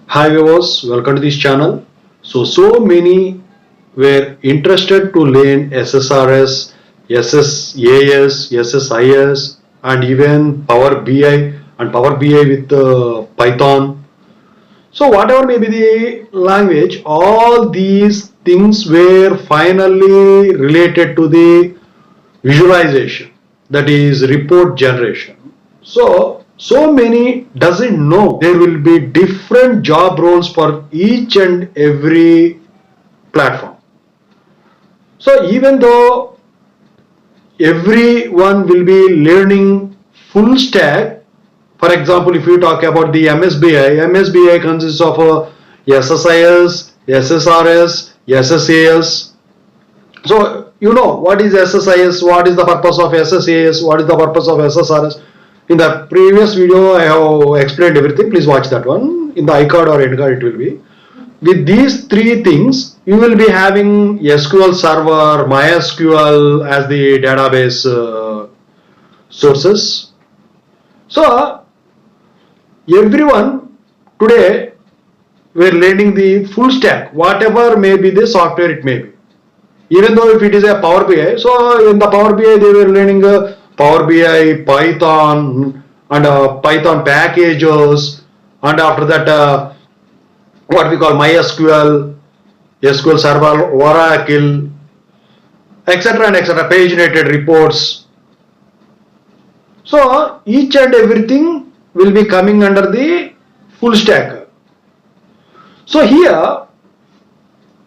Hi viewers, welcome to this channel. So many were interested to learn SSRS, SSAS, SSIS and even Power BI and Power BI with Python. So whatever may be the language, all these things were finally related to the visualization, that is report generation. So many doesn't know there will be different job roles for each and every platform. So even though everyone will be learning full stack, for example, if you talk about the MSBI consists of SSIS, SSRS, SSAS. So you know what is SSIS, what is the purpose of SSAS, what is the purpose of SSRS. In the previous video I have explained everything. Please watch that one. In the iCard or EndCard it will be. With these three things you will be having SQL Server, MySQL as the database sources. So everyone today we are learning the full stack, whatever may be the software it may be. Even though if it is a Power BI, so in the Power BI they were learning Power BI, Python and Python packages, and after that what we call MySQL, SQL Server, Oracle, etc. and etc. paginated reports. So each and everything will be coming under the full stack. So here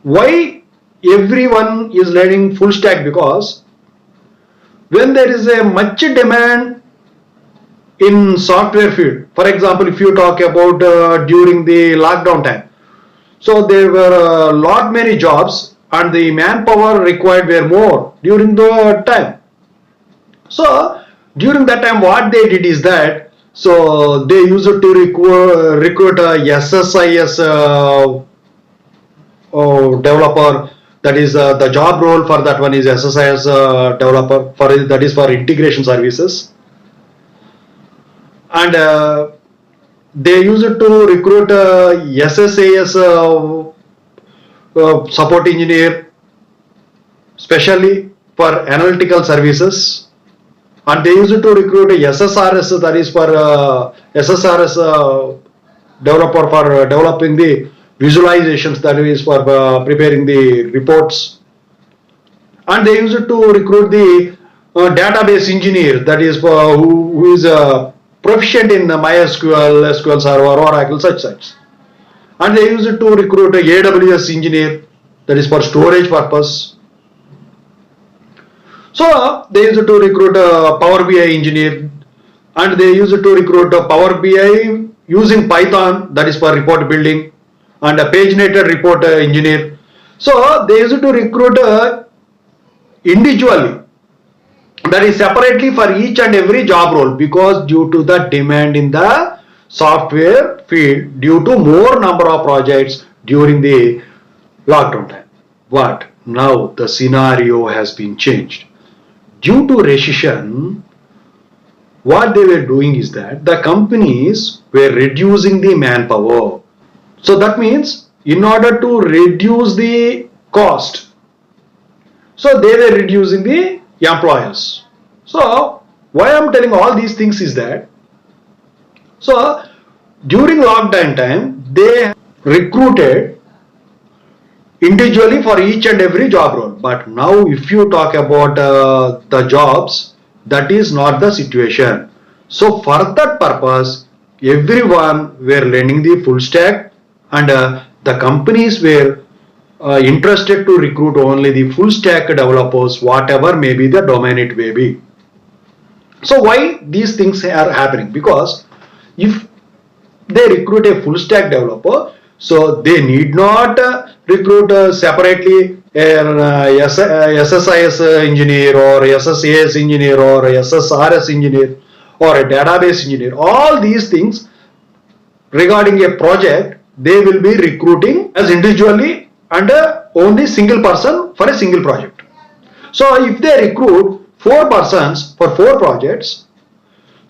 why everyone is learning full stack? Because when there is a much demand in software field, for example, if you talk about during the lockdown time, so there were a lot many jobs and the manpower required were more during the time. So during that time what they did is that, so they used to recruit a SSIS developer. That is the job role for that one is SSIS developer, for that is for integration services. And they use it to recruit SSAS support engineer, specially for analytical services. And they use it to recruit a SSRS, that is for SSRS developer for developing the visualizations, that is for preparing the reports. And they use it to recruit the database engineer, that is for who is proficient in MySQL, SQL Server, Oracle, such. And they use it to recruit a AWS engineer, that is for storage purpose. So they use it to recruit a Power BI engineer, and they use it to recruit a Power BI using Python, that is for report building, and a paginated report engineer. So they use it to recruit individually, that is separately for each and every job role, because due to the demand in the software field, due to more number of projects during the lockdown time. But now the scenario has been changed. Due to recession, what they were doing is that the companies were reducing the manpower. So that means in order to reduce the cost, so they were reducing the employers. So why I am telling all these things is that, so during lockdown time they recruited individually for each and every job role. But now if you talk about the jobs, that is not the situation. So for that purpose everyone were learning the full stack, and the companies were interested to recruit only the full stack developers, whatever may be the domain it may be. So why these things are happening? Because if they recruit a full stack developer, so they need not recruit separately an SSIS engineer or SSAS engineer or SSRS engineer or a database engineer. All these things regarding a project they will be recruiting as individually and only single person for a single project. So if they recruit 4 persons for 4 projects,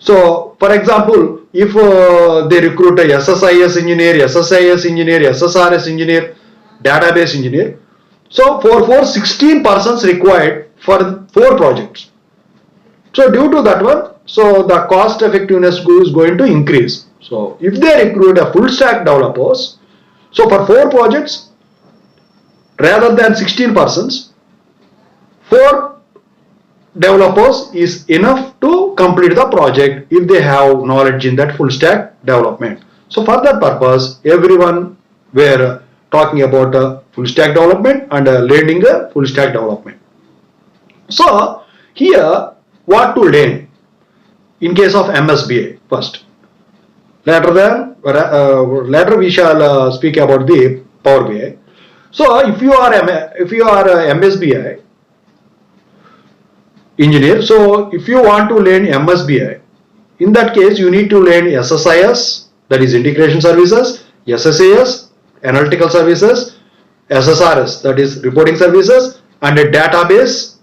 So, for example, if they recruit a SSIS engineer, SSIS engineer, SSRS engineer, database engineer, so for 16 persons required for 4 projects. So due to that one, so the cost effectiveness is going to increase. So if they recruit a full stack developers, so for 4 projects rather than 16 persons, 4 developers is enough to complete the project if they have knowledge in that full stack development. So for that purpose, everyone were talking about full stack development and learning a full stack development. So here what to learn in case of MSBA first. Later we shall speak about the Power BI. So if you are MSBI engineer, so if you want to learn MSBI, in that case you need to learn SSIS, that is integration services, SSAS, analytical services, SSRS, that is reporting services, and a database,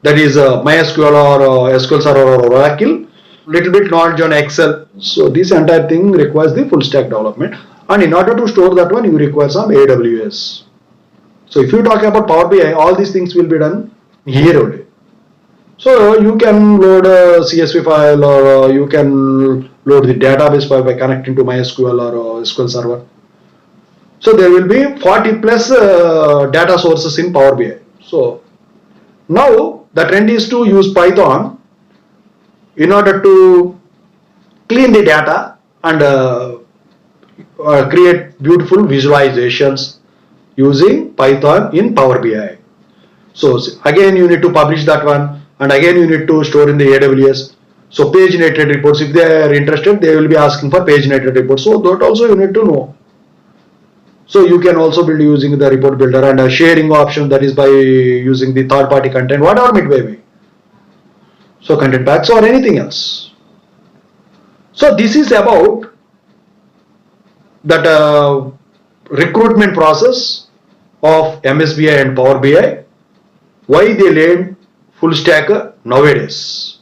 that is MySQL or SQL Server or Oracle, little bit knowledge on Excel. So this entire thing requires the full stack development, and in order to store that one you require some AWS. So if you talk about Power BI, all these things will be done here only. So you can load a CSV file, or you can load the database file by connecting to MySQL or SQL Server. So there will be 40 plus data sources in Power BI. So now the trend is to use Python in order to clean the data and create beautiful visualizations using Python in Power BI. So again you need to publish that one, and again you need to store in the AWS. So paginated reports, if they are interested, they will be asking for paginated reports. So that also you need to know. So you can also build using the report builder and a sharing option, that is by using the third party content, whatever it may be. So content packs or anything else. So this is about that recruitment process of MSBI and Power BI, why they learn full stack nowadays.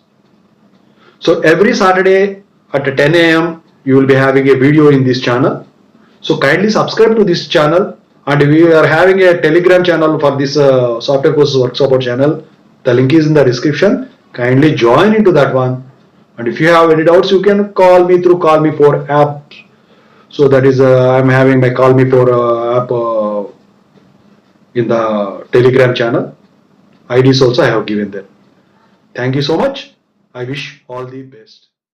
So every Saturday at 10 a.m. you will be having a video in this channel. So kindly subscribe to this channel, and we are having a Telegram channel for this software courses workshop channel. The link is in the description. Kindly join into that one. And if you have any doubts, you can call me through Call Me For app. So that is I'm having my Call Me For app in the Telegram channel. IDs also I have given there. Thank you so much. I wish all the best.